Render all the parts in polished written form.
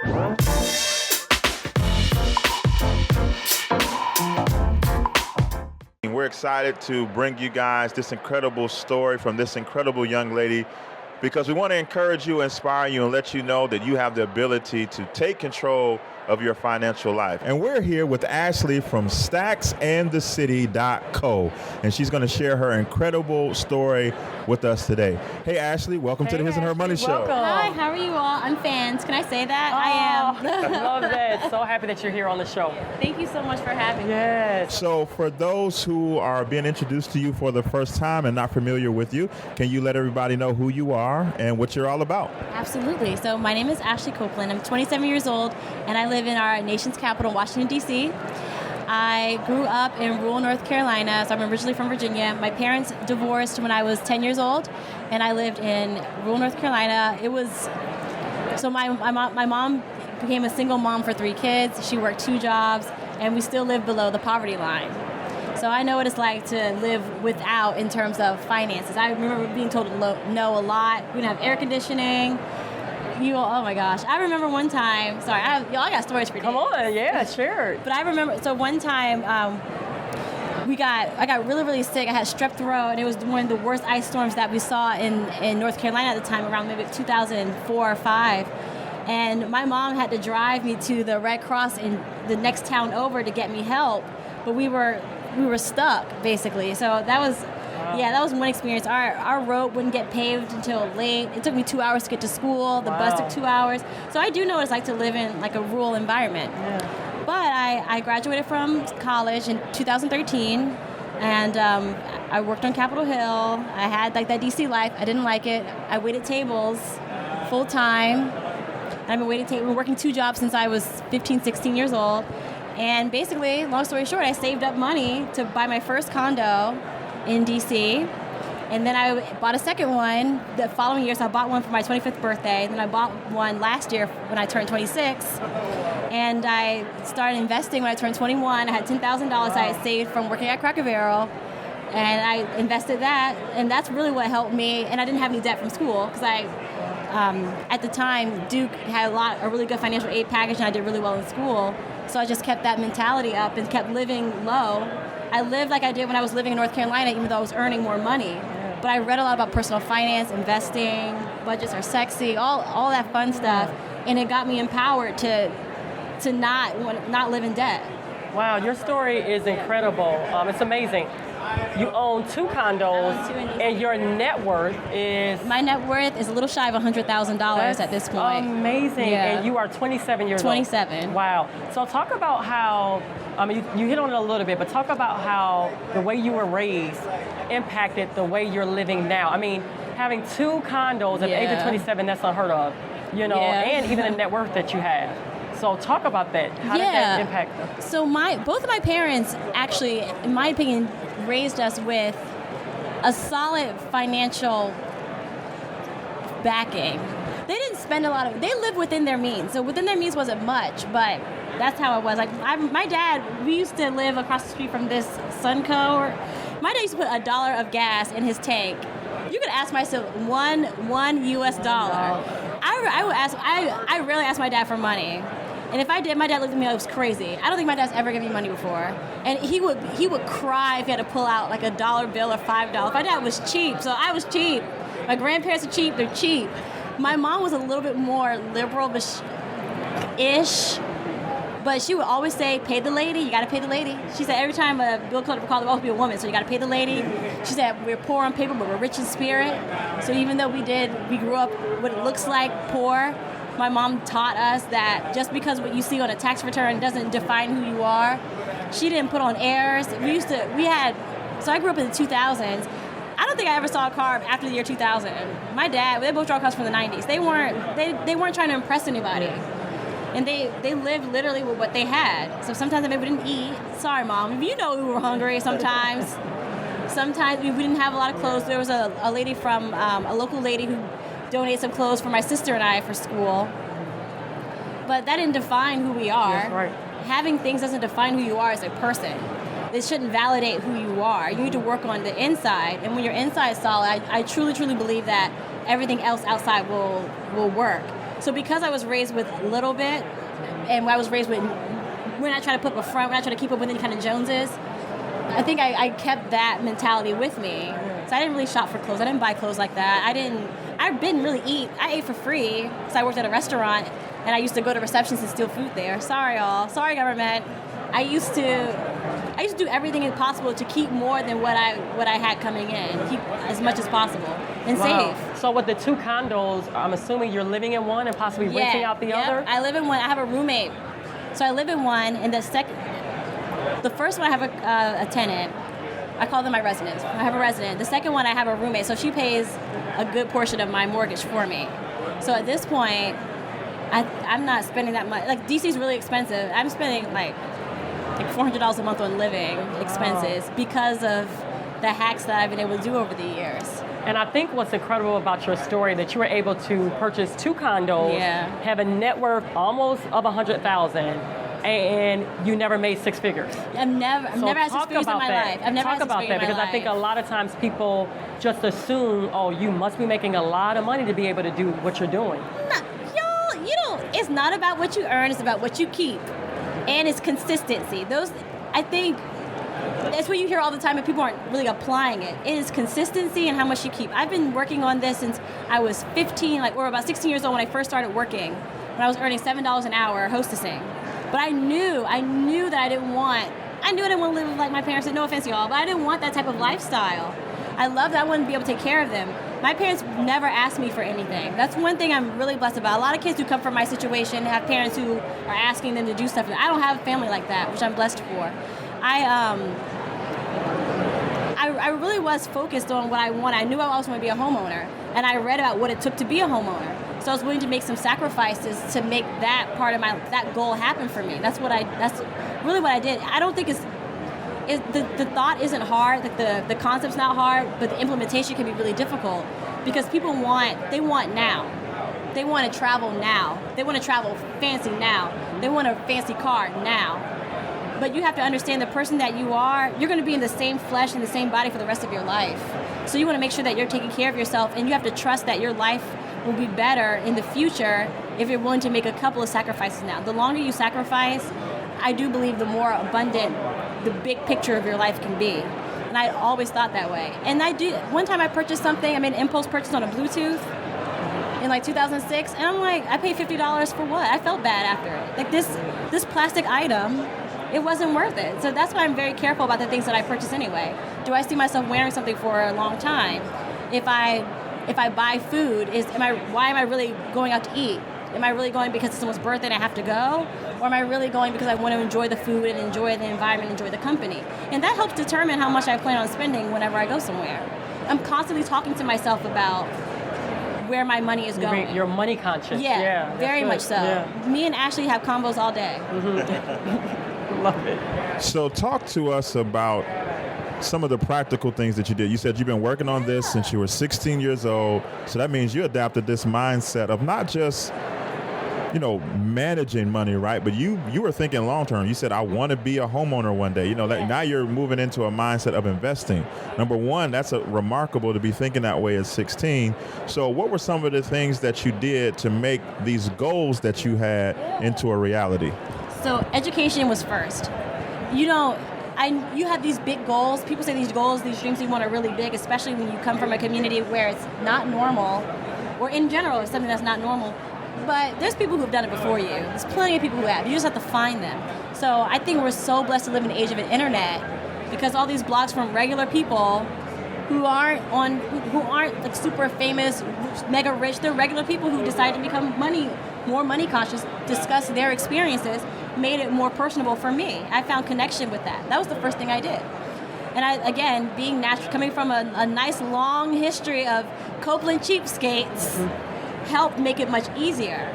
We're excited to bring you guys this incredible story from this incredible young lady because we want to encourage you, inspire you, and let you know that you have the ability to take control of your financial life. And we're here with Ashley from stacksandthecity.co, and she's going to share her incredible story with us today. Hey, Ashley, welcome to the His and Her Money Show. Hi, how are you all? I'm fans. Can I say that? I am. Love that. So happy that you're here on the show. Thank you so much for having me. Yes. So for those who are being introduced to you for the first time and not familiar with you, can you let everybody know who you are and what you're all about? Absolutely. So my name is Ashley Copeland. I'm 27 years old, and I live in our nation's capital, Washington, D.C. I grew up in rural North Carolina, so I'm originally from Virginia. My parents divorced when I was 10 years old, and I lived in rural North Carolina. My mom became a single mom for 3 kids. She worked 2 jobs, and we still live below the poverty line. So I know what it's like to live without in terms of finances. I remember being told no a lot. We didn't have air conditioning. Oh my gosh. I remember one time, sorry, I got stories for you. Come on, yeah, sure. But I remember, so one time, I got really, really sick. I had strep throat, and it was one of the worst ice storms that we saw in North Carolina at the time, around maybe 2004 or 5. And my mom had to drive me to the Red Cross in the next town over to get me help. But we were stuck, basically. So that was one experience. Our road wouldn't get paved until late. It took me 2 hours to get to school. The bus took 2 hours. So I do know what it's like to live in like a rural environment. Yeah. But I graduated from college in 2013, and I worked on Capitol Hill. I had like that DC life. I didn't like it. I waited tables full time. I've been working 2 jobs since I was 15, 16 years old. And basically, long story short, I saved up money to buy my first condo in DC. And then I bought a second one the following year. So I bought one for my 25th birthday. And then I bought one last year when I turned 26. And I started investing when I turned 21. I had $10,000 I had saved from working at Cracker Barrel. And I invested that. And that's really what helped me. And I didn't have any debt from school because at the time, Duke had a really good financial aid package, and I did really well in school. So I just kept that mentality up and kept living low. I lived like I did when I was living in North Carolina, even though I was earning more money. Yeah. But I read a lot about personal finance, investing, budgets are sexy, all that fun stuff, and it got me empowered to not live in debt. Wow, your story is incredible. It's amazing. You own 2 condos, and your net worth is... My net worth is a little shy of $100,000 at this point. Amazing. Yeah. And you are 27 years 27. old. Wow. So talk about how, you hit on it a little bit, but talk about how the way you were raised impacted the way you're living now. I mean, having 2 condos at the age of 27, that's unheard of, and even the net worth that you have. So talk about that. How did that impact them? So both of my parents actually, in my opinion, raised us with a solid financial backing. They didn't spend they lived within their means. So within their means wasn't much, but that's how it was. Like my dad, we used to live across the street from this Sunco. My dad used to put $1 of gas in his tank. You could ask myself one US dollar. I rarely ask my dad for money. And if I did, my dad looked at me like it was crazy. I don't think my dad's ever given me money before. And he would cry if he had to pull out like $1 bill or $5. My dad was cheap, so I was cheap. My grandparents are cheap, they're cheap. My mom was a little bit more liberal, ish. But she would always say, pay the lady, you gotta pay the lady. She said every time a bill comes up, there will be a woman, so you gotta pay the lady. She said, we're poor on paper, but we're rich in spirit. So even though we grew up what it looks like poor, my mom taught us that just because what you see on a tax return doesn't define who you are. She didn't put on airs. So I grew up in the 2000s. I don't think I ever saw a car after the year 2000. My dad, they both drove cars from the 90s. They weren't trying to impress anybody. And they lived literally with what they had. So sometimes they maybe didn't eat. Sorry, Mom. We were hungry sometimes. Sometimes we didn't have a lot of clothes. There was a lady from, a local lady who donated some clothes for my sister and I for school. But that didn't define who we are. That's right. Having things doesn't define who you are as a person. It shouldn't validate who you are. You need to work on the inside. And when your inside is solid, I truly, truly believe that everything else outside will work. So because I was raised with a little bit, and I was raised with, when I try to put up a front, when I try to keep up with any kind of Joneses, I think I kept that mentality with me. So I didn't really shop for clothes. I didn't buy clothes like that. I didn't really eat. I ate for free because I worked at a restaurant, and I used to go to receptions and steal food there. Sorry, y'all. Sorry, government. I used to do everything possible to keep more than what I had coming in, keep as much as possible, and save. So with the 2 condos, I'm assuming you're living in one and possibly renting out the other? I live in one. I have a roommate. So I live in one, and the first one I have a tenant. I call them my residents. I have a resident. The second one I have a roommate, so she pays a good portion of my mortgage for me. So at this point, I'm not spending that much. Like, DC's really expensive. I'm spending like $400 a month on living expenses because of the hacks that I've been able to do over the years. And I think what's incredible about your story that you were able to purchase 2 condos, have a net worth almost of $100,000, and you never made 6 figures. I've never had 6 figures in my life. I've never had 6 figures in my life. Talk about that, because I think a lot of times people just assume, oh, you must be making a lot of money to be able to do what you're doing. Y'all, it's not about what you earn, it's about what you keep. And it's consistency. I think that's what you hear all the time, and people aren't really applying it. It is consistency and how much you keep. I've been working on this since I was 15, or about 16 years old when I first started working, when I was earning $7 an hour hostessing. But I knew that I didn't want to live like my parents did. No offense, y'all, but I didn't want that type of lifestyle. I loved that I wouldn't be able to take care of them. My parents never asked me for anything. That's one thing I'm really blessed about. A lot of kids who come from my situation have parents who are asking them to do stuff. I don't have a family like that, which I'm blessed for. I really was focused on what I wanted. I knew I was going to be a homeowner, and I read about what it took to be a homeowner. So I was willing to make some sacrifices to make that part of that goal happen for me. That's really what I did. I don't think the thought isn't hard, like the concept's not hard, but the implementation can be really difficult because people want now. They want to travel now. They want to travel fancy now. They want a fancy car now. But you have to understand the person that you are, you're going to be in the same flesh and the same body for the rest of your life. So you want to make sure that you're taking care of yourself, and you have to trust that your life will be better in the future if you're willing to make a couple of sacrifices now. The longer you sacrifice, I do believe the more abundant the big picture of your life can be. And I always thought that way. And one time I purchased something, I made an impulse purchase on a Bluetooth in like 2006, and I'm like, I paid $50 for what? I felt bad after it. Like this plastic item, it wasn't worth it. So that's why I'm very careful about the things that I purchase anyway. Do I see myself wearing something for a long time? If I buy food, why am I really going out to eat? Am I really going because it's someone's birthday and I have to go? Or am I really going because I want to enjoy the food and enjoy the environment, enjoy the company? And that helps determine how much I plan on spending whenever I go somewhere. I'm constantly talking to myself about where my money is going. You're money conscious. Yeah, very much so. Yeah. Me and Ashley have combos all day. Mm-hmm. Love it. So talk to us about some of the practical things that you did. You said you've been working on this since you were 16 years old. So that means you adapted this mindset of not just, managing money, right? But you were thinking long term. You said, I want to be a homeowner one day. Now you're moving into a mindset of investing. Number one, that's remarkable to be thinking that way at 16. So what were some of the things that you did to make these goals that you had into a reality? So education was first. You have these big goals. People say these goals, these dreams you want are really big, especially when you come from a community where it's not normal, or in general, it's something that's not normal. But there's people who have done it before you. There's plenty of people who have. You just have to find them. So I think we're so blessed to live in the age of the internet, because all these blogs from regular people who aren't like super famous, mega rich, they're regular people who decided to become more money conscious, discuss their experiences, made it more personable for me. I found connection with that. That was the first thing I did. And being natural, coming from a nice long history of Copeland cheapskates, helped make it much easier.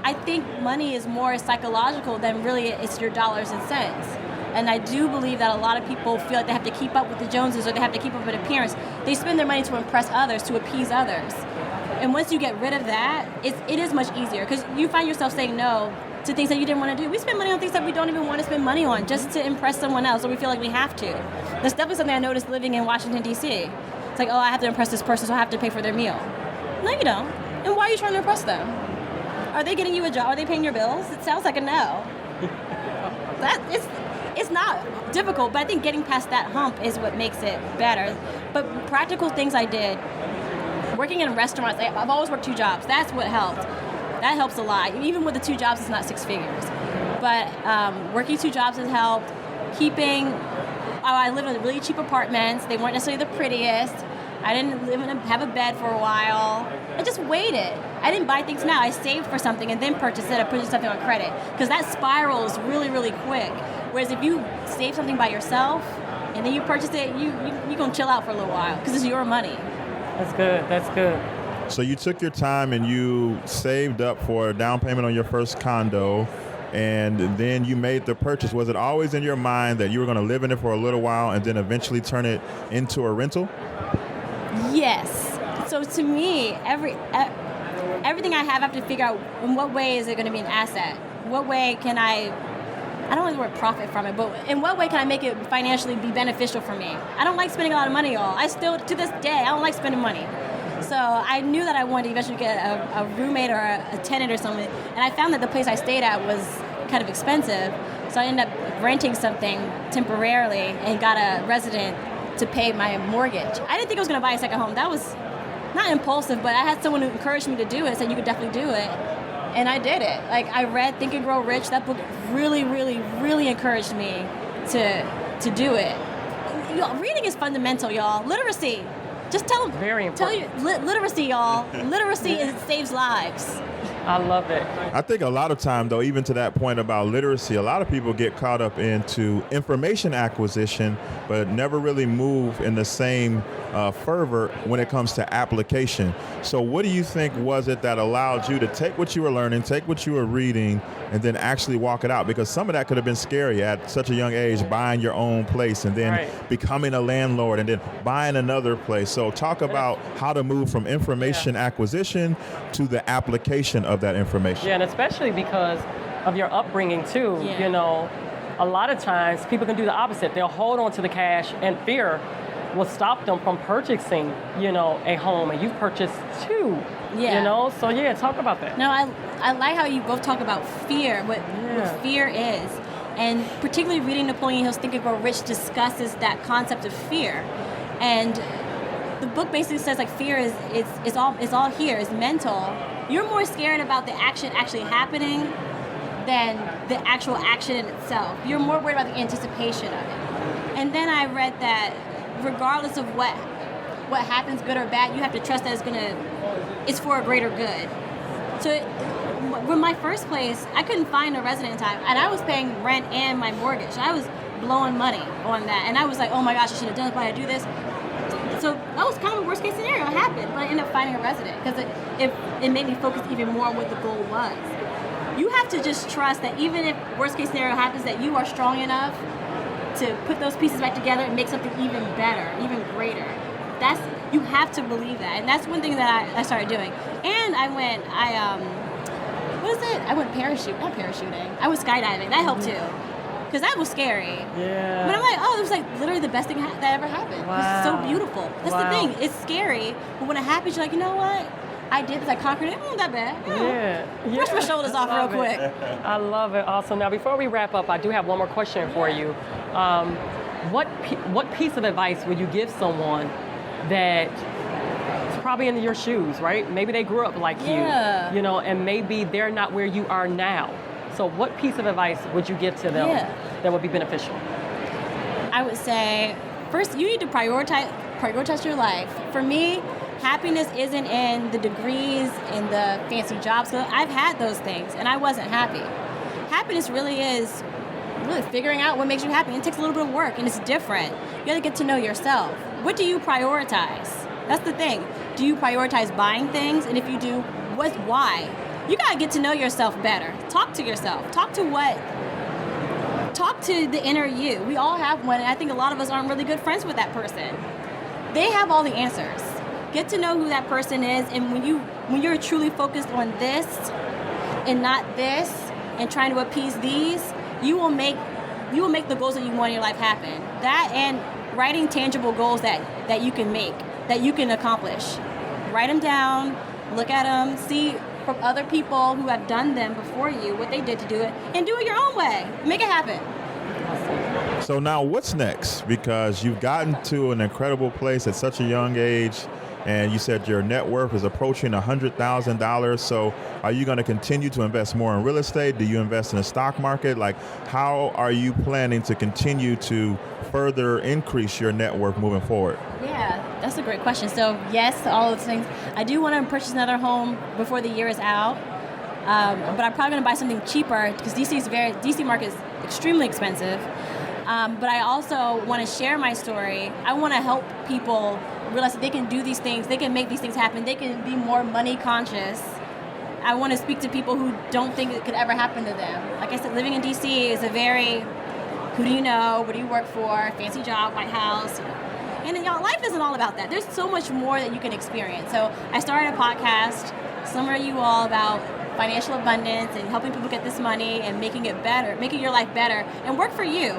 I think money is more psychological than really it's your dollars and cents. And I do believe that a lot of people feel like they have to keep up with the Joneses, or they have to keep up with appearance. They spend their money to impress others, to appease others. And once you get rid of that, it is much easier, because you find yourself saying no to things that you didn't want to do. We spend money on things that we don't even want to spend money on just to impress someone else, or we feel like we have to. That's definitely something I noticed living in Washington, D.C. It's like, I have to impress this person, so I have to pay for their meal. No, you don't. And why are you trying to impress them? Are they getting you a job? Are they paying your bills? It sounds like a no. It's not difficult, but I think getting past that hump is what makes it better. But practical things I did, working in restaurants, I've always worked 2 jobs. That's what helped. That helps a lot. Even with the 2 jobs, it's not 6 figures. But working 2 jobs has helped. I lived in really cheap apartments. They weren't necessarily the prettiest. I didn't have a bed for a while. I just waited. I didn't buy things now. I saved for something and then purchased it. I purchased something on credit. Because that spirals really, really quick. Whereas if you save something by yourself and then you purchase it, you're going to chill out for a little while because it's your money. That's good. That's good. So you took your time and you saved up for a down payment on your first condo, and then you made the purchase. Was it always in your mind that you were going to live in it for a little while and then eventually turn it into a rental? Yes. So to me, everything I have to figure out in what way is it going to be an asset? What way can I don't like the word profit from it, but in what way can I make it financially be beneficial for me? I don't like spending a lot of money, y'all. I still, to this day, I don't like spending money. So I knew that I wanted to eventually get a roommate or a tenant or something, and I found that the place I stayed at was kind of expensive, so I ended up renting something temporarily and got a resident to pay my mortgage. I didn't think I was going to buy a second home. That was not impulsive, but I had someone who encouraged me to do it, said you could definitely do it. And I did it. Like, I read Think and Grow Rich. That book really, really, really encouraged me to do it. Reading is fundamental, y'all. Literacy. Just tell them. Very important. Literacy, y'all. Literacy saves lives. I love it. I think a lot of time, though, even to that point about literacy, a lot of people get caught up into information acquisition, but never really move in the same fervor when it comes to application. So what do you think was it that allowed you to take what you were learning, take what you were reading, and then actually walk it out? Because some of that could have been scary at such a young age, buying your own place and then becoming a landlord and then buying another place. So talk about how to move from information acquisition to the application of that information. Yeah, and especially because of your upbringing too. Yeah. You know, a lot of times people can do the opposite. They'll hold on to the cash, and fear will stop them from purchasing, you know, a home, and you've purchased 2. Yeah. You know, so yeah, talk about that. No, I like how you both talk about fear, what fear is. And particularly reading Napoleon Hill's Think and Grow Rich discusses that concept of fear. And the book basically says like fear is all here, it's mental. You're more scared about the action actually happening than the actual action itself. You're more worried about the anticipation of it. And then I read that regardless of what happens, good or bad, you have to trust that it's for a greater good. So with my first place, I couldn't find a resident in time, and I was paying rent and my mortgage. I was blowing money on that, and I was like, oh my gosh, I should have done it, why did I do this? So that was kind of a worst case scenario. It happened, but I ended up finding a resident because it made me focus even more on what the goal was. You have to just trust that even if worst case scenario happens, that you are strong enough to put those pieces back together and make something even better, even greater. You have to believe that, and that's one thing that I started doing. And I went not parachuting. I went skydiving. That helped too. Because that was scary. Yeah. But I'm like, it was like literally the best thing that ever happened. Wow. It was so beautiful. That's the thing. It's scary, but when it happens, you're like, you know what? I did this. I conquered it. It wasn't that bad. Yeah. Brush my shoulders off real quick. I love it. Awesome. Now, before we wrap up, I do have one more question for you. What piece of advice would you give someone that is probably in your shoes, right? Maybe they grew up like you, you know, and maybe they're not where you are now. So what piece of advice would you give to them that would be beneficial? I would say, first, you need to prioritize your life. For me, happiness isn't in the degrees, in the fancy jobs. I've had those things, and I wasn't happy. Happiness really is figuring out what makes you happy. It takes a little bit of work, and it's different. You got to get to know yourself. What do you prioritize? That's the thing. Do you prioritize buying things? And if you do, why? You got to get to know yourself better. Talk to yourself. Talk to the inner you. We all have one, and I think a lot of us aren't really good friends with that person. They have all the answers. Get to know who that person is, and when you're truly focused on this and not this, and trying to appease these, you will make the goals that you want in your life happen. That and writing tangible goals that you can make, that you can accomplish. Write them down, look at them, see from other people who have done them before you, what they did to do it, and do it your own way. Make it happen. So now what's next? Because you've gotten to an incredible place at such a young age, and you said your net worth is approaching $100,000. So are you going to continue to invest more in real estate? Do you invest in the stock market? Like, how are you planning to continue to further increase your net worth moving forward? Yeah, that's a great question. So yes, to all of those things. I do want to purchase another home before the year is out, but I'm probably going to buy something cheaper because DC market is extremely expensive. But I also want to share my story. I want to help people realize that they can do these things, they can make these things happen, they can be more money conscious. I want to speak to people who don't think it could ever happen to them. Like I said, living in DC is a very, who do you know, what do you work for, fancy job, White House, and life isn't all about that. There's so much more that you can experience. So I started a podcast, similar to you all, about financial abundance and helping people get this money and making it better, making your life better, and work for you.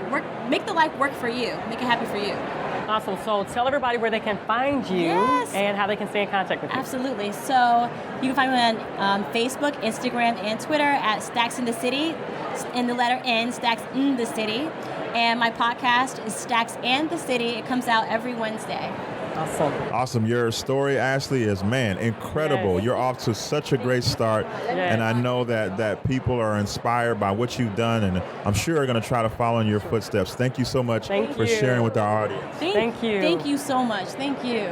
Make the life work for you. Make it happy for you. Awesome. So tell everybody where they can find you and how they can stay in contact with you. Absolutely. So you can find me on Facebook, Instagram, and Twitter at Stacks in the City, in the letter N, Stacks in the City. And my podcast is Stacks and the City. It comes out every Wednesday. Awesome. Your story, Ashley, is, incredible. Yes. You're off to such a great start. Yes. And I know that people are inspired by what you've done, and I'm sure are going to try to follow in your footsteps. Thank you so much for sharing with our audience. Thank you. Thank you so much. Thank you.